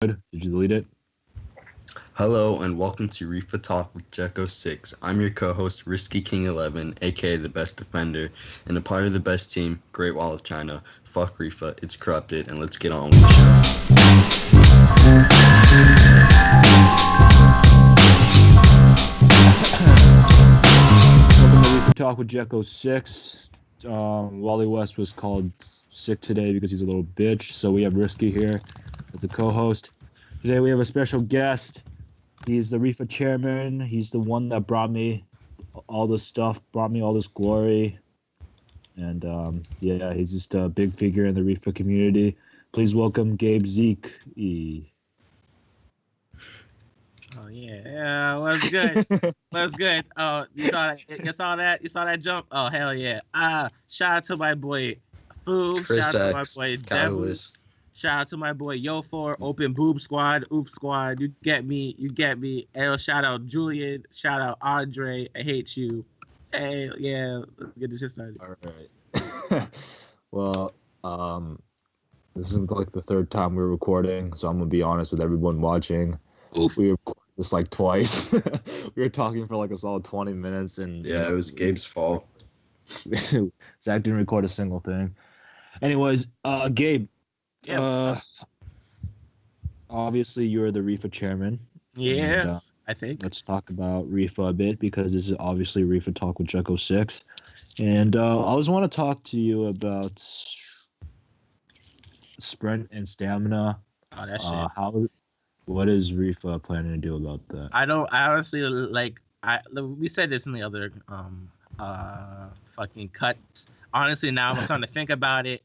Did you delete it? Hello and welcome to Rifa Talk with GabeAgyeZeke. I'm your co-host Risky King 11, aka the best defender, and a part of the best team, Great Wall of China. Fuck Rifa, it's corrupted, and let's get on with the show. Welcome to Rifa Talk with GabeAgyeZeke. Wally West was called sick today because he's a little bitch, so we have Risky here as a co-host. Today we have a special guest. He's the Rifa chairman. He's the one that brought me all this stuff, brought me all this glory. And he's just a big figure in the Rifa community. Please welcome GabeAgyeZeke. Oh yeah, what's good? What's good? Oh, you saw that jump? Oh hell yeah! Shout out to my boy Foo. Chris Shout out X, to my boy Catalyst. Shout out to my boy Yo4, Open Boob Squad, Oop Squad. You get me. And shout out Julian. Shout out Andre. I hate you. Hey, yeah, let's get this shit started. All right. Well, this is like the third time we're recording, so I'm gonna be honest with everyone watching. Oof. We recorded this like twice. We were talking for like a solid 20 minutes, and Yeah, it was Gabe's fault. Zach didn't record a single thing. Anyways, Gabe. Yeah. Obviously, you're the Rifa chairman. Yeah, And, I think. let's talk about Rifa a bit because this is obviously Rifa Talk with GabeAgyeZeke. And I always want to talk to you about sprint and stamina. Oh, that shit. What is Rifa planning to do about that? I honestly we said this in the other fucking cuts. Honestly, now I'm starting to think about it.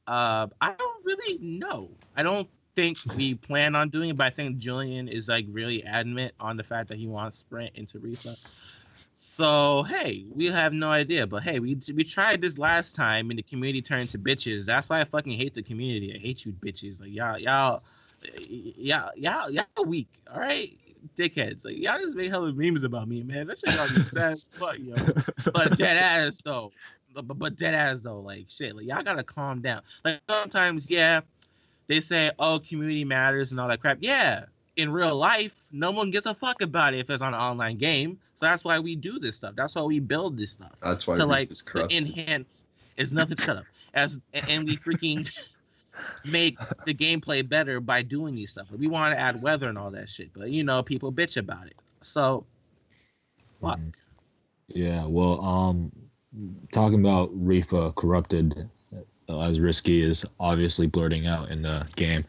I don't really know. I don't think we plan on doing it, but I think Julian is like really adamant on the fact that he wants sprint into Rifa. So hey, we have no idea. But hey, we tried this last time and the community turned to bitches. That's why I fucking hate the community. I hate you bitches. Like y'all weak. All right, dickheads. Like y'all just make hella memes about me, man. That shit got me sad as fuck, yo. But dead ass though. But dead ass though, like shit. Like y'all gotta calm down. Like sometimes, yeah, they say, oh, community matters and all that crap. Yeah, in real life, no one gives a fuck about it if it's on an online game. So that's why we do this stuff. That's why we build this stuff. That's why to like Rifa's corrupted. to enhance. It's nothing. Shut up. And we freaking make the gameplay better by doing these stuff. We want to add weather and all that shit, but people bitch about it. So, fuck. Yeah, well, talking about Rifa corrupted, as Risky is obviously blurting out in the game.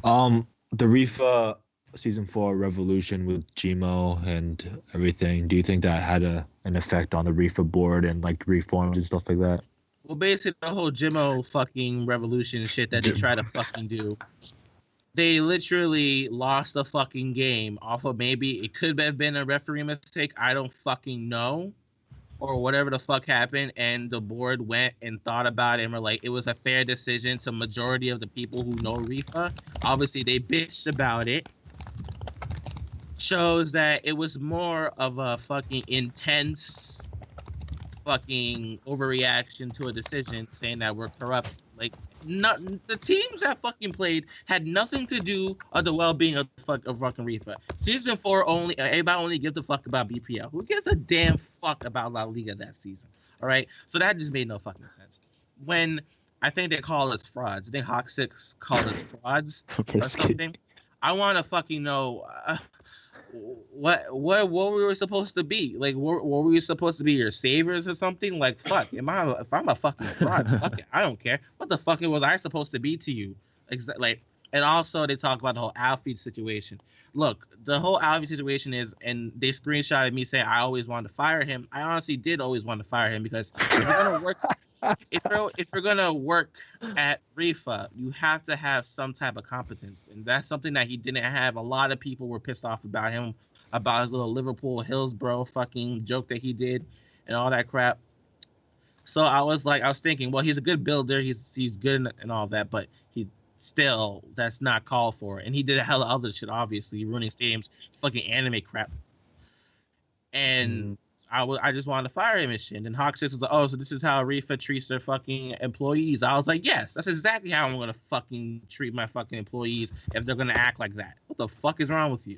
The Rifa Season 4 revolution with Gmo and everything, do you think that had an effect on the Rifa board and like reforms and stuff like that? Well, basically, the whole Jimmo fucking revolution shit that they try to fucking do, they literally lost the fucking game off of maybe it could have been a referee mistake. I don't fucking know. Or whatever the fuck happened. And the board went and thought about it and were like, it was a fair decision to majority of the people who know Rifa. Obviously, they bitched about it. Shows that it was more of a fucking intense fucking overreaction to a decision saying that we're corrupt. Like, the teams that fucking played had nothing to do with the well-being of fucking Rifa. Season 4 everybody only gives a fuck about BPL. Who gives a damn fuck about La Liga that season? All right, so that just made no fucking sense. When I think they call us frauds. I think Hawk 6 called us frauds or something. I want to fucking know. What we were supposed to be? Like, were we supposed to be your saviors or something? Like, fuck, if I'm a fucking fraud, fuck it, I don't care. What the fuck was I supposed to be to you? Like, and also they talk about the whole Alfie situation. Look, the whole Alfie situation is, and they screenshotted me saying I always wanted to fire him. I honestly did always want to fire him because if you're gonna work, if you're gonna work at Rifa, you have to have some type of competence, and that's something that he didn't have. A lot of people were pissed off about him, about his little Liverpool Hillsborough fucking joke that he did, and all that crap. So I was thinking, well, he's a good builder, he's good and all that, but that's not called for. And he did a hell of other shit, obviously ruining stadiums, fucking anime crap. And I just wanted to fire him and shit. And then Hawk 6 was like, oh, so this is how Rifa treats their fucking employees. I was like, yes, that's exactly how I'm gonna fucking treat my fucking employees if they're gonna act like that. What the fuck is wrong with you?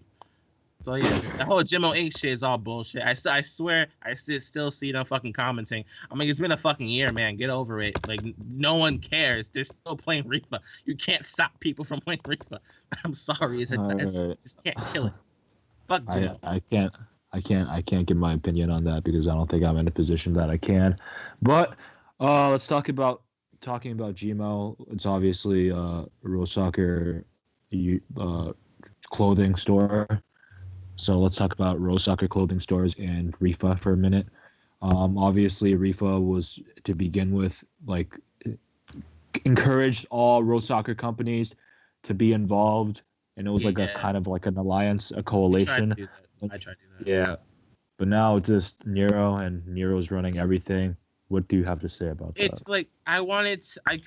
So yeah, the whole Jimmo Inc. shit is all bullshit. I swear I still see them fucking commenting. I'm like, it's been a fucking year, man. Get over it. Like, no one cares. They're still playing Reaper. You can't stop people from playing Reaper. I'm sorry, just can't kill it. Fuck Jimmo. I can't give my opinion on that because I don't think I'm in a position that I can. But let's talking about Gmo. It's obviously Rose Soccer clothing store. So let's talk about Rose Soccer clothing stores and Rifa for a minute. Obviously, Rifa was to begin with like encouraged all Rose Soccer companies to be involved, and it was like a kind of like an alliance, a coalition. I tried to do that. Yeah, but now it's just Nero, and Nero's running everything. What do you have to say about that? It's like I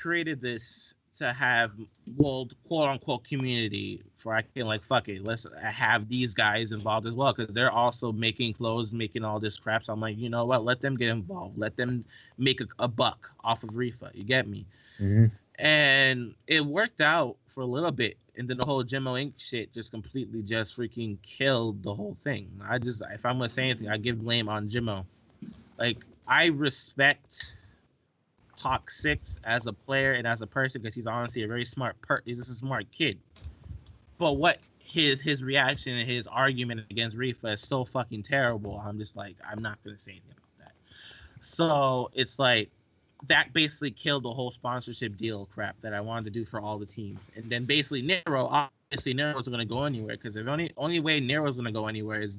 created this to have quote unquote community for I can like fuck it, let's have these guys involved as well because they're also making clothes, making all this crap. So I'm like, you know what? Let them get involved. Let them make a buck off of Rifa. You get me? Mm-hmm. And it worked out for a little bit, and then the whole Jimmo Inc. shit just completely just freaking killed the whole thing. If I'm gonna say anything, I give blame on Jimmo. Like, I respect Hawk 6 as a player and as a person because he's honestly a very smart he's just a smart kid. But what his reaction and his argument against Rifa is so fucking terrible. I'm just like, I'm not gonna say anything about that. So it's like that basically killed the whole sponsorship deal crap that I wanted to do for all the teams. And then basically Nero's going to go anywhere because the only way Nero's going to go anywhere is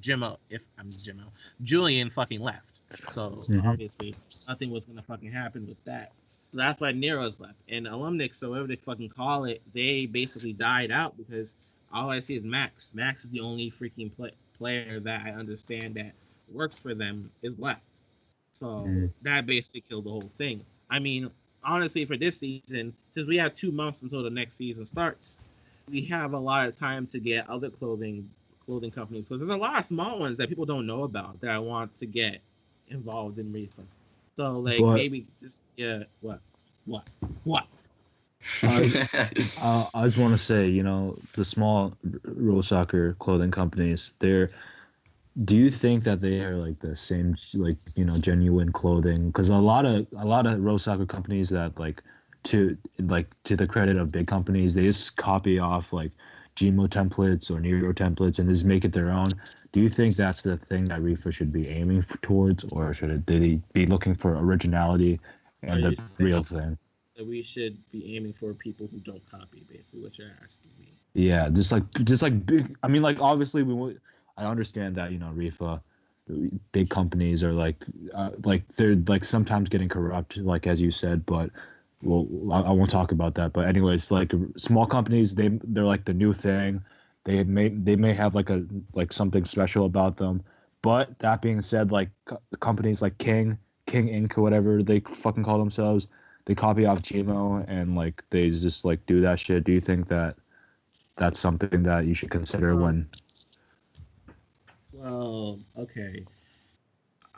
Julian fucking left. So obviously nothing was going to fucking happen with that. So that's why Nero's left. And Alumnix, or whatever they fucking call it, they basically died out because all I see is Max. Max is the only freaking player that I understand that works for them is left. So that basically killed the whole thing. I mean, honestly, for this season, since we have 2 months until the next season starts, we have a lot of time to get other clothing companies. So there's a lot of small ones that people don't know about that I want to get involved in Rifa. So like maybe just what? I just want to say, the small Rose Soccer clothing companies, do you think that they are like the same, like, genuine clothing? Because a lot of Rose Soccer companies that to the credit of big companies, they just copy off like Gmo templates or Nero templates and just make it their own. Do you think that's the thing that Rifa should be aiming towards, or should they be looking for originality and the real thing? That we should be aiming for people who don't copy, basically, what you're asking me. Yeah, just like big. I mean, like, obviously I understand that Rifa, big companies are like they're like sometimes getting corrupt, like as you said, but I won't talk about that. But anyways, like small companies, they're like the new thing. They may have like something special about them. But that being said, like companies like King Inc. or whatever they fucking call themselves, they copy off Gmo and like they just like do that shit. Do you think that that's something that you should consider when? Well, okay.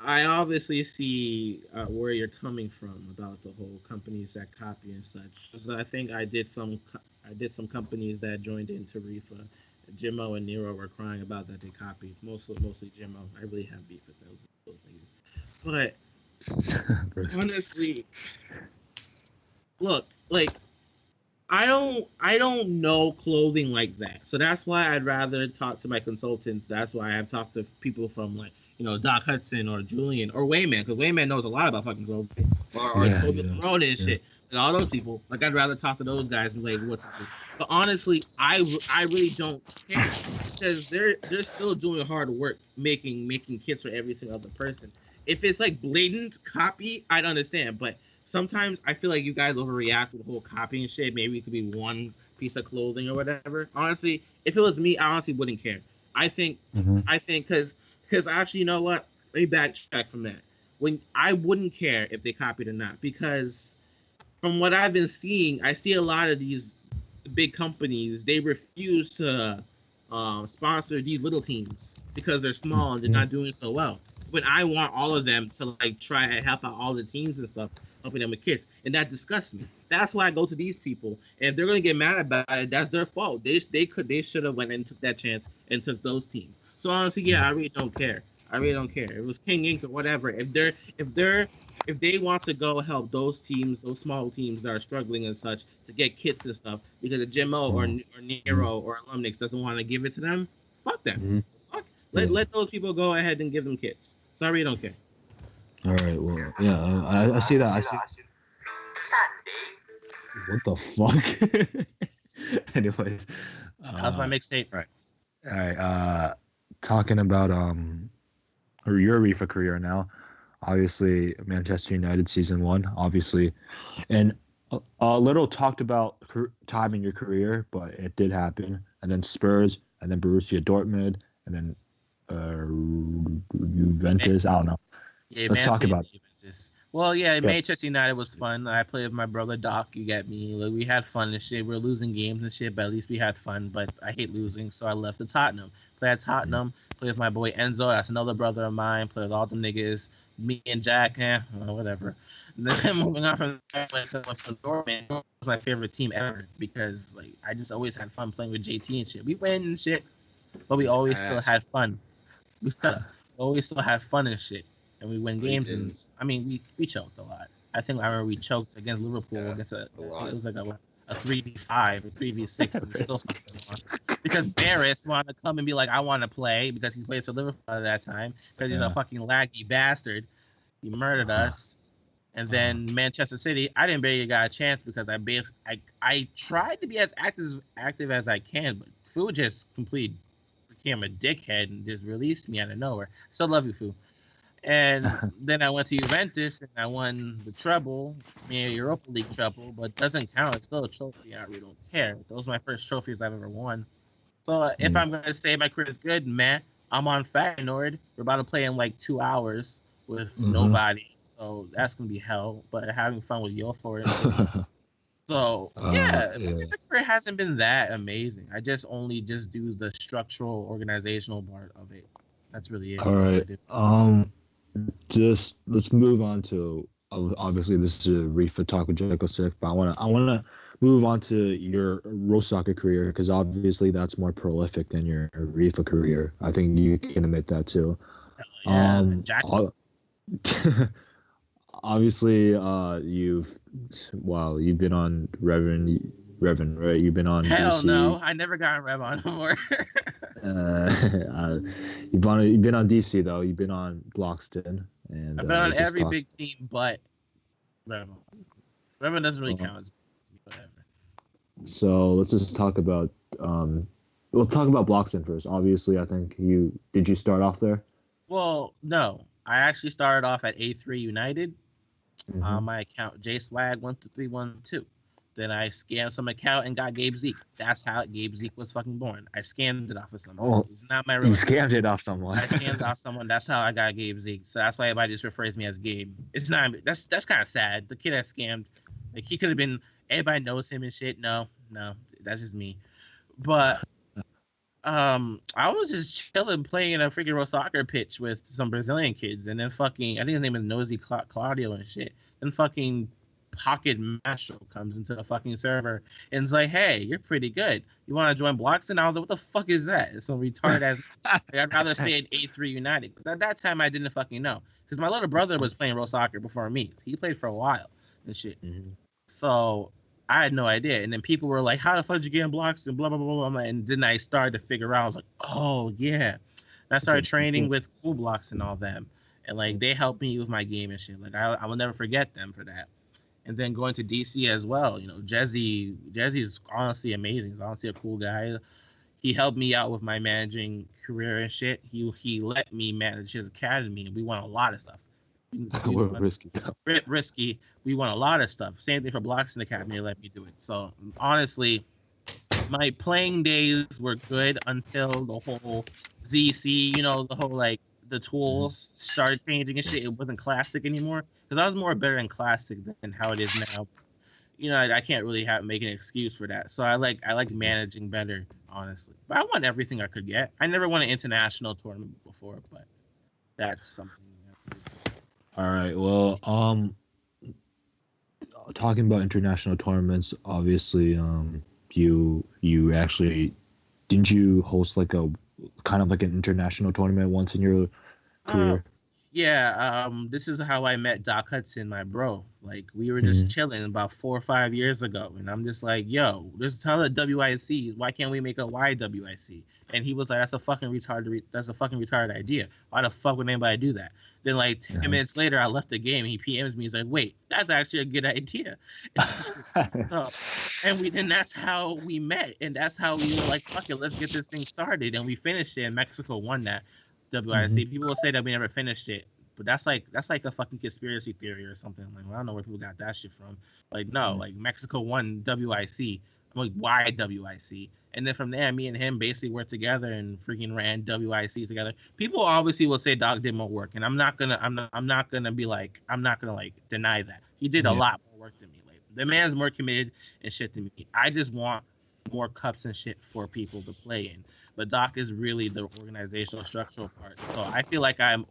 I obviously see where you're coming from about the whole companies that copy and such. So I think I did some companies that joined into Rifa. Jimmo and Nero were crying about that they copied. Mostly Jimmo. I really have beef with those niggas. But honestly, look, like I don't know clothing like that. So that's why I'd rather talk to my consultants. That's why I've talked to people from like, Doc Hudson or Julian or Wayman, because Wayman knows a lot about fucking clothing. Or Corona and shit. And all those people. Like, I'd rather talk to those guys and be like, what's up? But honestly, I really don't care. Because they're still doing hard work making kits for every single other person. If it's like blatant copy, I'd understand. But sometimes I feel like you guys overreact with the whole copying shit. Maybe it could be one piece of clothing or whatever. Honestly, if it was me, I honestly wouldn't care. I think because actually, you know what? Let me backtrack from that. When I wouldn't care if they copied or not, because from what I've been seeing, I see a lot of these big companies, they refuse to sponsor these little teams because they're small and they're not doing so well. When I want all of them to like try and help out all the teams and stuff, helping them with kids, and that disgusts me. That's why I go to these people, and if they're gonna get mad about it, that's their fault. They should have went and took that chance and took those teams. So honestly, yeah, I really don't care. I really don't care. It was King Inc. or whatever. If they want to go help those teams, those small teams that are struggling and such, to get kits and stuff, because the Jimmo or Nero or Alumnix doesn't want to give it to them, fuck them. Fuck. Let those people go ahead and give them kits. So I really don't care. All right. Well, yeah, I see that. I see. What the fuck? Anyways, How's my mixtape? Right. All right. Talking about your Rifa career now. Obviously, Manchester United season 1. Obviously, and a little talked about time in your career, but it did happen. And then Spurs, and then Borussia Dortmund, and then Juventus. I don't know. Yeah, let's talk about it. Well, yeah, Manchester United was fun. I played with my brother Doc. You get me? Like, we had fun and shit. We were losing games and shit, but at least we had fun. But I hate losing, so I left to Tottenham. Played at Tottenham. Played with my boy Enzo. That's another brother of mine. Played with all the niggas. Me and Jack. Whatever. And then moving on from there, I went to Dortmund. Dortmund was my favorite team ever because like I just always had fun playing with JT and shit. We win and shit, but we always still had fun. We always still had fun and shit. And we win games, and I mean, we choked a lot. I remember we choked against Liverpool against it was like a 3v5 or 3v6. We still because Barris wanted to come and be like, I want to play because he played for Liverpool at that time because he's a fucking laggy bastard. He murdered us, and then Manchester City. I didn't barely got a chance because I tried to be as active as I can, but Fu just completely became a dickhead and just released me out of nowhere. Still love you, Fu. And then I went to Juventus and I won the treble, Europa League treble, but it doesn't count. It's still a trophy. I really don't care. Those are my first trophies I've ever won. So if I'm going to say my career is good, man, I'm on Feyenoord. We're about to play in like 2 hours with nobody. So that's going to be hell. But having fun with you for it. So, my career hasn't been that amazing. I just do the structural, organizational part of it. That's really it. All right. Just let's move on to obviously this is a Rifa talk with Jacko Sick, but I wanna move on to your road soccer career because obviously that's more prolific than your Rifa career. I think you can admit that too. Obviously, you've been on Revan, right? You've been on Hell DC. No, I never got on Rev on no more. You've been on DC though. You've been on Bloxton, and I've been on every big team but Rev. Rev doesn't really count. Whatever. So let's just talk about we'll talk about Bloxton first. Obviously, I think did you start off there? Well, no, I actually started off at A3 United. On my account, JSwag12312. Then I scammed some account and got GabeAgyeZeke. That's how GabeAgyeZeke was fucking born. I scammed it off of someone. Oh, it's not my real You scammed it off someone. I scammed off someone. That's how I got GabeAgyeZeke. So that's why everybody just refers me as Gabe. It's not. That's kind of sad. The kid I scammed, like he could have been. Everybody knows him and shit. No, that's just me. But I was just chilling, playing a freaking road soccer pitch with some Brazilian kids, and then fucking, I think his name is Nosy Claudio and shit. Then fucking Pocket Maestro comes into the fucking server and is like, "Hey, you're pretty good. You want to join Bloxton?" I was like, "What the fuck is that?" It's so retarded as I'd rather stay at A3 United. Because at that time, I didn't fucking know. Because my little brother was playing road soccer before me. He played for a while and shit. So I had no idea. And then people were like, "How the fuck did you get in Bloxton?" Blah blah blah blah. And then I started to figure out. I was like, "Oh yeah." And I started training with Cool Blocks and all them, and like they helped me with my game and shit. Like I will never forget them for that. And then going to DC as well, Jesse is honestly amazing. He's honestly a cool guy. He helped me out with my managing career and shit. He let me manage his academy, and we won a lot of stuff. Risky. We won a lot of stuff. Same thing for Bloxton Academy. They let me do it. So honestly, my playing days were good until the whole ZC, the whole like the tools started changing and shit. It wasn't classic anymore because I was more better in classic than how it is now. I can't really make an excuse for that. So I like managing better, honestly. But I want everything I could get. I never won an international tournament before, but that's something. All right. Well, talking about international tournaments, obviously, you actually didn't you host like a kind of like an international tournament once in your career? Yeah, this is how I met Doc Hudson, my bro. Like we were just chilling about 4 or 5 years ago, and I'm just like, yo, there's a ton of WICs. Why can't we make a YWIC? And he was like, that's a fucking retarded idea. Why the fuck would anybody do that? Then like 10 minutes later, I left the game. He PMs me. He's like, wait, that's actually a good idea. And that's how we met, and that's how we were like, fuck it, let's get this thing started, and we finished it. And Mexico won that WIC. People will say that we never finished it, but that's like a fucking conspiracy theory or something. Like, well, I don't know where people got that shit from. Like, no, like Mexico won WIC. I'm like, why WIC? And then from there, me and him basically worked together and freaking ran WIC together. People obviously will say Dog did more work, and I'm not gonna deny that. He did a lot more work than me. Like, the man's more committed and shit than me. I just want more cups and shit for people to play in. But Doc is really the organizational structural part. So I feel like I'm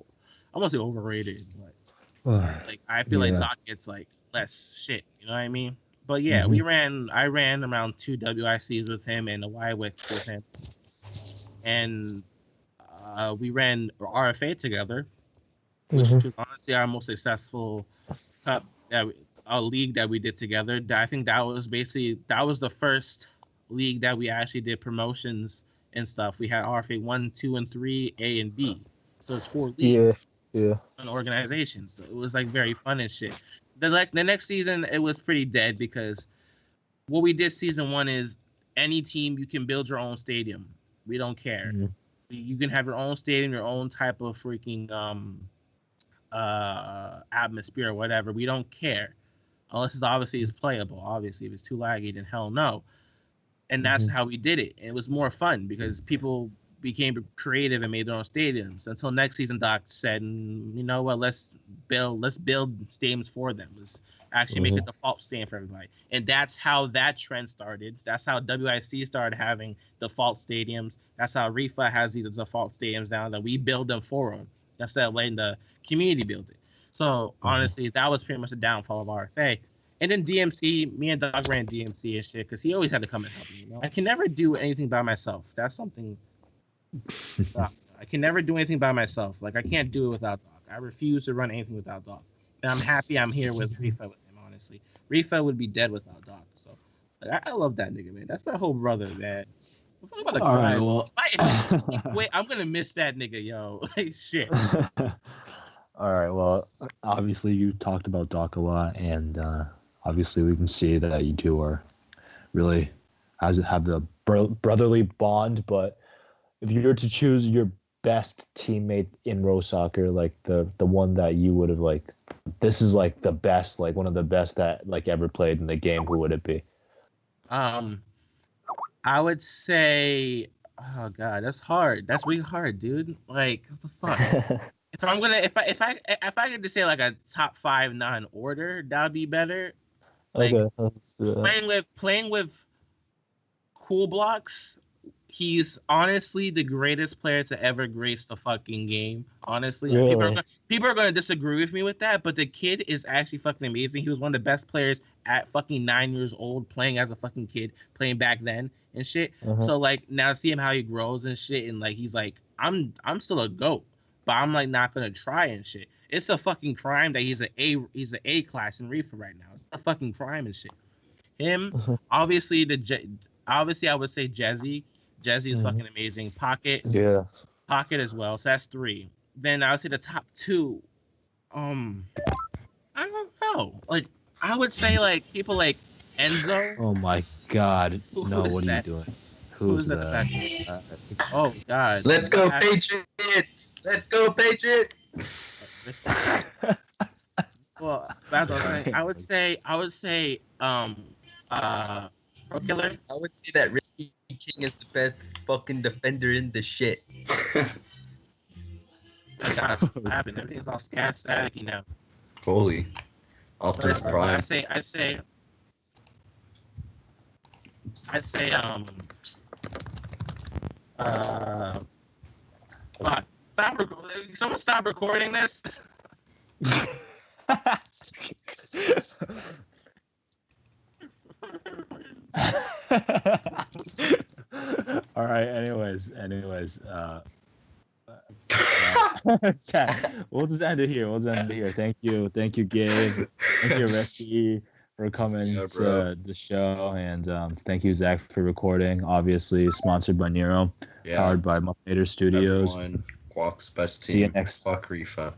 almost overrated, but like I feel like Doc gets like less shit. You know what I mean? But yeah, I ran around 2 WICs with him and a YWIC with him, and we ran RFA together, which was honestly our most successful cup league that we did together. I think that was the first league that we actually did promotions and stuff. We had RFA 1, 2, and 3, A and B. So it's 4 leagues. Yeah. An organization. So it was like very fun and shit. The next season it was pretty dead because what we did season 1 is any team you can build your own stadium. We don't care. You can have your own stadium, your own type of freaking atmosphere or whatever. We don't care. Unless it's obviously playable. Obviously, if it's too laggy, then hell no. And that's how we did it. It was more fun because people became creative and made their own stadiums. Until next season, Doc said, you know what, let's build stadiums for them. Let's actually make a default stadium for everybody. And that's how that trend started. That's how WIC started having default stadiums. That's how RIFA has these default stadiums now that we build them for them. Instead of letting the community build it. So honestly, that was pretty much the downfall of RFA. And then DMC, me and Doc ran DMC and shit because he always had to come and help me. You know, I can never do anything by myself. That's something. I can never do anything by myself. Like I can't do it without Doc. I refuse to run anything without Doc. And I'm happy I'm here with Rifa with him. Honestly, Rifa would be dead without Doc. So I love that nigga, man. That's my whole brother, man. All right, well, wait, I'm gonna miss that nigga, yo. Like shit. All right, well, obviously you talked about Doc a lot, and obviously we can see that you two are really have the brotherly bond. But if you were to choose your best teammate in Row Soccer, like the one that you would have like, this is like the best, like one of the best that like ever played in the game, who would it be? I would say, oh god, that's hard. That's really hard, dude. Like, what the fuck? If I could just say like a top 5 non-order, that'd be better. Like, okay, let's do that. Playing with Cool Blocks, he's honestly the greatest player to ever grace the fucking game. Honestly, really? People are gonna disagree with me with that, but the kid is actually fucking amazing. He was one of the best players at fucking 9 years old, playing as a fucking kid, playing back then and shit. So like now see him how he grows and shit, and like he's like, I'm still a GOAT, but I'm like not gonna try and shit. It's a fucking crime that he's an A class in Reefer right now. It's a fucking crime and shit. Him, obviously I would say Jezzy. Jezzy is fucking amazing. Pocket as well. So that's 3. Then I would say the top 2. I don't know. Like I would say like people like Enzo. Oh my god! No, what are you doing? Who's that? Oh god! Let's go Patriots! Let's go Patriots! Well, that's what I'm saying. I would say Pro Killer. I would say that Risky King is the best fucking defender in the shit. God, what happened? Everything's all staticky now. Holy. Optimus Prime. I say I'd say fuck. Someone stop recording this. All right. Anyways. We'll just end it here. Thank you, Gabe. Thank you, Risky, for coming to the show, and thank you, Zach, for recording. Obviously, sponsored by Nero, powered by Muffinator Studios. Everyone, Guac's best team. See you next. Fuck Rifa.